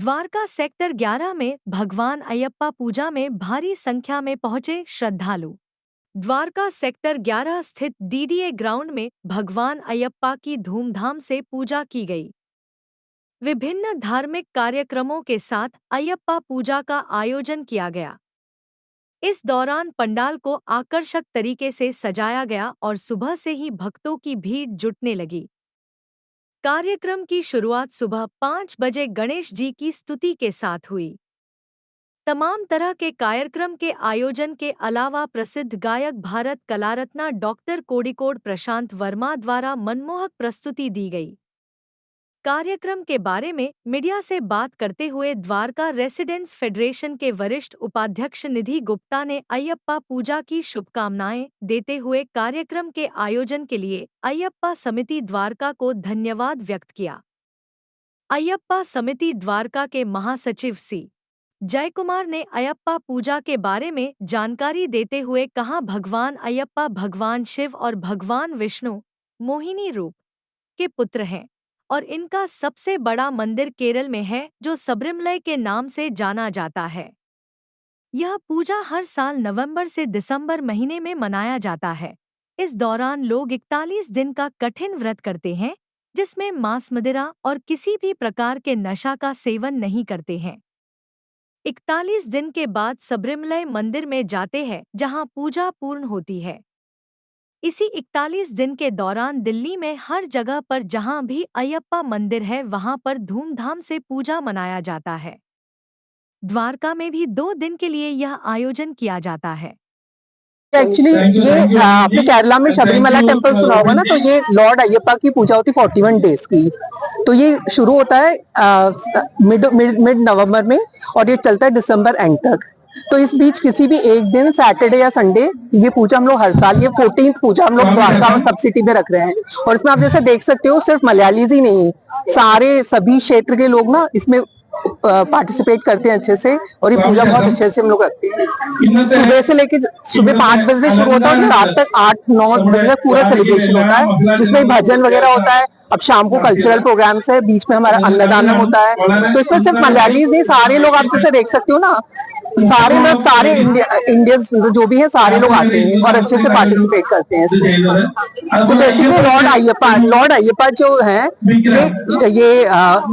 Dwarka sector 11 में भगवान अयप्पा पूजा में भारी संख्या में पहुंचे श्रद्धालु। द्वारका सेक्टर 11 स्थित डीडीए ग्राउंड में भगवान अयप्पा की धूमधाम से पूजा की गई। विभिन्न धार्मिक कार्यक्रमों के साथ अयप्पा पूजा का आयोजन किया गया। इस दौरान पंडाल को आकर्षक तरीके से सजाया गया और सुबह से ही भक्तों की भीड़ जुटने लगी। कार्यक्रम की शुरुआत सुबह 5 बजे गणेश जी की स्तुति के साथ हुई। तमाम तरह के कार्यक्रम के आयोजन के अलावा प्रसिद्ध गायक भारत कलारत्ना डॉक्टर कोडिकोड प्रशांत वर्मा द्वारा मनमोहक प्रस्तुति दी गई। कार्यक्रम के बारे में मीडिया से बात करते हुए द्वारका रेसिडेंट्स फेडरेशन के वरिष्ठ उपाध्यक्ष निधि गुप्ता ने अयप्पा पूजा की शुभकामनाएं देते हुए कार्यक्रम के आयोजन के लिए अयप्पा समिति द्वारका को धन्यवाद व्यक्त किया। अयप्पा समिति द्वारका के महासचिव सी जयकुमार ने अयप्पा पूजा के बारे में जानकारी देते हुए कहा, भगवान अयप्पा भगवान शिव और भगवान विष्णु मोहिनी रूप के पुत्र हैं और इनका सबसे बड़ा मंदिर केरल में है जो सबरिमलय के नाम से जाना जाता है। यह पूजा हर साल नवंबर से दिसंबर महीने में मनाया जाता है। इस दौरान लोग 41 दिन का कठिन व्रत करते हैं जिसमें मांस मदिरा और किसी भी प्रकार के नशा का सेवन नहीं करते हैं। 41 दिन के बाद सबरिमलय मंदिर में जाते हैं जहां पूजा पूर्ण होती है। इसी 41 दिन के दौरान दिल्ली में हर जगह पर जहां भी अयप्पा मंदिर है वहां पर धूमधाम से पूजा मनाया जाता है। द्वारका में भी 2 दिन के लिए यह आयोजन किया जाता है। एक्चुअली ये आपने केरला में शबरीमला टेम्पल सुना होगा ना, तो ये लॉर्ड अयप्पा की पूजा होती 41 डेज की। तो ये शुरू होता है मिड नवंबर में और ये चलता है दिसंबर एंड तक। तो इस बीच किसी भी एक दिन सैटरडे या संडे ये पूजा हम लोग हर साल, ये 14th पूजा हम लोग द्वारका सब सिटी में रख रहे हैं। और इसमें आप जैसे देख सकते हो सिर्फ मलयालीज ही नहीं, सारे सभी क्षेत्र के लोग ना इसमें पार्टिसिपेट करते हैं अच्छे से। और ये पूजा बहुत अच्छे से हम लोग रखते हैं। सुबह से लेके सुबह 5 बजे से शुरू होता है और रात तक 8-9 बजे तक पूरा सेलिब्रेशन होता है, जिसमें भजन वगैरह होता है। अब शाम को कल्चरल प्रोग्राम्स है, बीच में हमारा अन्नदानम होता है। तो इसमें सिर्फ मलयालीज नहीं, सारे लोग आप जैसे देख सकते हो ना, सारे लोग, सारे इंडियंस जो भी हैं सारे लोग आते हैं और अच्छे से पार्टिसिपेट करते हैं इसमें। तो बेसिकली लॉर्ड अयप्पा जो है ये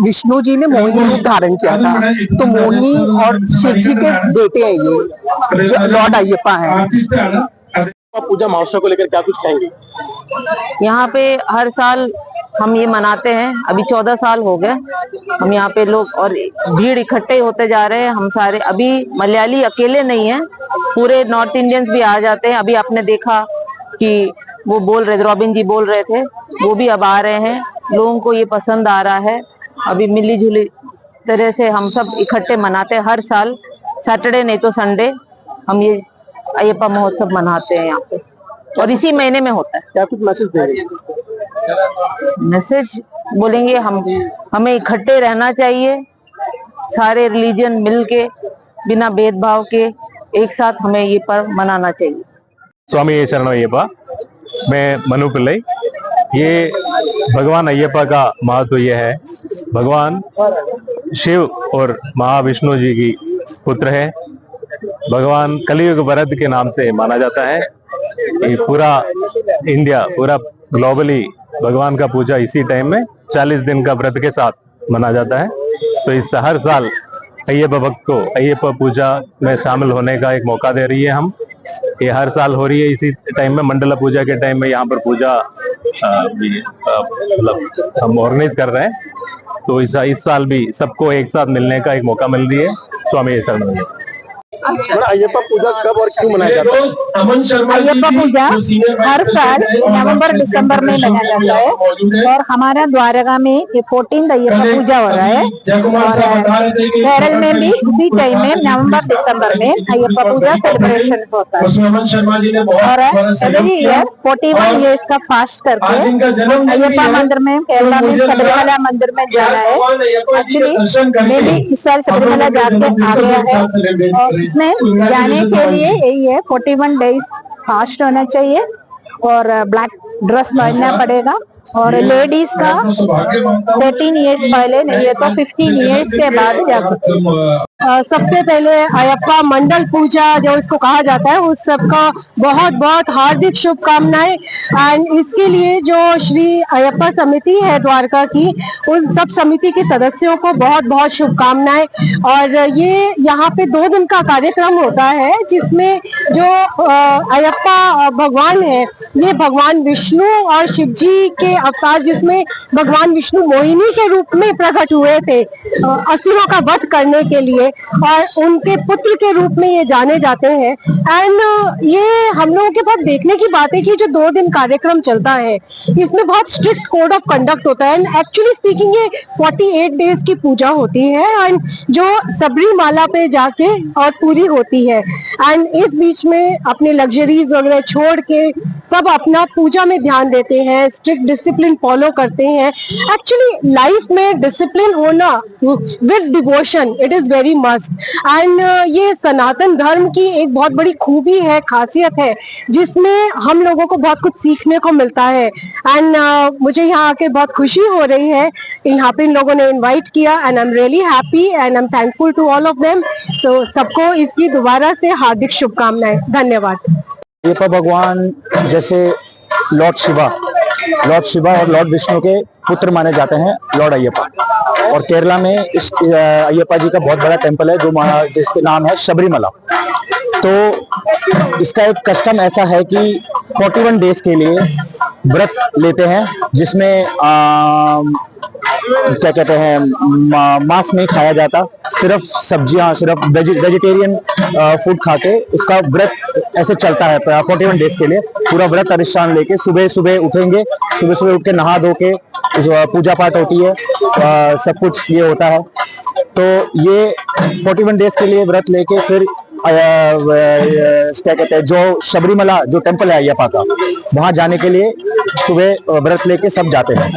विष्णु जी ने मोहिनी रूप धारण किया था। तो मोहिनी और शिव जी के बेटे हैं ये जो लॉर्ड अयप्पा है। पूजा महोत्सव को लेकर क्या कुछ कहेंगे? यहाँ पे हर साल हम ये मनाते हैं, अभी 14 साल हो गए हम यहाँ पे लोग, और भीड़ इकट्ठे होते जा रहे हैं। हम सारे अभी मलयाली अकेले नहीं है, पूरे नॉर्थ इंडियंस भी आ जाते हैं। अभी आपने देखा कि वो बोल रहे, रॉबिन जी बोल रहे थे, वो भी अब आ रहे हैं। लोगों को ये पसंद आ रहा है। अभी मिली जुली तरह से हम सब इकट्ठे मनाते हैं हर साल, सैटरडे नहीं तो संडे हम ये अयप्पा महोत्सव मनाते हैं यहाँ पे, और इसी महीने में होता है। क्या कुछ मैसेज दे रहे हैं? मैसेज बोलेंगे हमें इकट्ठे रहना चाहिए, सारे रिलीजन मिलके बिना भेदभाव के एक साथ हमें ये पर्व मनाना चाहिए। स्वामी शरण अयप्पा, मैं मनु पिल्लई। ये भगवान अयप्पा का महत्व ये है, भगवान शिव और महाविष्णु जी की पुत्र है। भगवान कलियुग वरद के नाम से माना जाता है। ये पूरा इंडिया, पूरा ग्लोबली भगवान का पूजा इसी टाइम में 40 दिन का व्रत के साथ मना जाता है। तो इस हर साल अयप्पा भक्त को अयप्पा पूजा में शामिल होने का एक मौका दे रही है। हम ये हर साल हो रही है इसी टाइम में, मंडला पूजा के टाइम में यहाँ पर पूजा मतलब हम ऑर्गेनाइज कर रहे हैं। तो इस साल भी सबको एक साथ मिलने का एक मौका मिल रही है। स्वामी शरण अयप्पा। अयप्पा पूजा कब और क्यों मनाया जाता है? अयप्पा पूजा हर साल नवंबर दिसंबर में मनाया जाता है और हमारा द्वारका में ये 14th अयप्पा पूजा हो रहा है। और केरल में भी उसी टाइम में नवंबर दिसंबर में अयप्पा पूजा सेलिब्रेशन होता है। और एवरी ईयर 41 ईयर्स का फास्ट करके अयप्पा मंदिर में, केरला में शबरीमला मंदिर में जाना है। एक्चुअली मैं भी इस साल शबरीमला जाके आ गया है और इसमें जाने के लिए यही है 41 डेज फास्ट होना चाहिए और ब्लैक ड्रेस पहनना पड़ेगा। और लेडीज का 13 इयर्स पहले नहीं है तो 15 इयर्स के बाद जा सकते हैं। सबसे पहले अयप्पा मंडल पूजा जो इसको कहा जाता है उस सबका बहुत बहुत हार्दिक शुभकामनाएं। एंड इसके लिए जो श्री अयप्पा समिति है द्वारका की, उन सब समिति के सदस्यों को बहुत बहुत शुभकामनाएं। और ये यहाँ पे 2 दिन का कार्यक्रम होता है जिसमें जो अयप्पा भगवान है ये भगवान विष्णु और शिव जी के अवतार, जिसमें भगवान विष्णु मोहिनी के रूप में प्रकट हुए थे असुरों का वध करने के लिए, और उनके पुत्र के रूप में ये जाने जाते हैं। एंड ये हम लोगों के पास देखने की बात है कि जो 2 दिन कार्यक्रम चलता है इसमें बहुत स्ट्रिक्ट कोड ऑफ कंडक्ट होता है। एंड एक्चुअली स्पीकिंग ये 48 डेज की पूजा होती है एंड जो सबरीमाला पे जाके और पूरी होती है। एंड इस बीच में अपने लग्जरीज वगैरह छोड़ के सब अपना पूजा में ध्यान देते हैं, स्ट्रिक्ट डिसिप्लिन फॉलो करते हैं। एक्चुअली लाइफ में डिसिप्लिन होना with devotion it is very must. And ये सनातन धर्म की एक बहुत बड़ी खूबी है, खासियत है, जिसमें हम लोगों को बहुत कुछ सीखने को मिलता है। एंड मुझे यहाँ आके बहुत खुशी हो रही है, यहाँ पे इन लोगों ने इनवाइट किया and I am really happy and I am thankful to all of them. So सबको इसकी दोबारा से हार्दिक शुभकामनाएं। धन्यवाद। अयप्पा भगवान जैसे लॉर्ड शिवा और लॉर्ड विष्णु के पुत्र माने जाते हैं लॉर्ड अयप्पा। और केरला में इस अयप्पा जी का बहुत बड़ा टेंपल है जिसके नाम है शबरीमला। तो इसका एक कस्टम ऐसा है कि 41 डेज के लिए व्रत लेते हैं, जिसमें क्या कहते हैं मांस नहीं खाया जाता, सिर्फ सब्जियां, सिर्फ वेजिटेरियन फूड खाते उसका व्रत ऐसे चलता है 41 डेज के लिए। पूरा व्रत अधिष्ठान लेके सुबह सुबह उठेंगे, सुबह सुबह उठ के नहा धो के पूजा पाठ होती है, सब कुछ ये होता है। तो ये 41 डेज के लिए व्रत लेके फिर क्या कहते हैं जो शबरीमला जो टेंपल है अयप्पा का, वहां जाने के लिए सुबह व्रत लेके सब जाते हैं।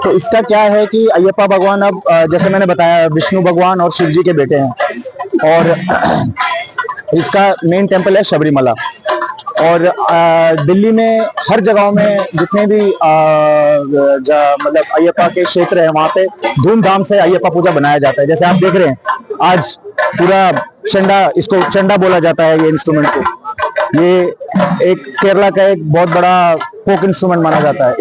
तो इसका क्या है कि अयप्पा भगवान अब जैसे मैंने बताया विष्णु भगवान और शिव जी के बेटे हैं, और इसका मेन टेंपल है शबरीमला। और दिल्ली में हर जगहों में जितने भी मतलब अयप्पा के क्षेत्र है वहाँ पे धूमधाम से अयप्पा पूजा बनाया जाता है। जैसे आप देख रहे हैं आज पूरा चंडा, इसको चंडा बोला जाता है ये इंस्ट्रूमेंट को। ये एक केरला का एक बहुत बड़ा फोक इंस्ट्रूमेंट माना जाता है।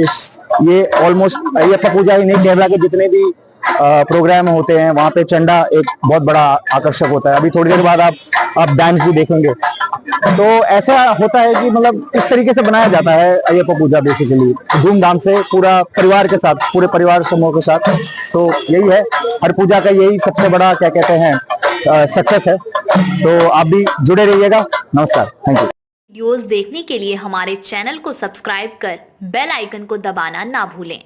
ये ऑलमोस्ट अयप्पा पूजा ही नहीं, केरला के जितने भी प्रोग्राम होते हैं वहाँ पे चंडा एक बहुत बड़ा आकर्षक होता है। अभी थोड़ी देर बाद आप डांस भी देखेंगे। तो ऐसा होता है कि मतलब इस तरीके से बनाया जाता है अयप्पा पूजा बेसिकली धूमधाम से पूरा परिवार के साथ, पूरे परिवार समूह के साथ। तो यही है हर पूजा का, यही सबसे बड़ा क्या कहते हैं सक्सेस है। तो आप भी जुड़े रहिएगा। नमस्कार, थैंक यू। वीडियोस देखने के लिए हमारे चैनल को सब्सक्राइब कर बेल आइकन को दबाना ना भूलें।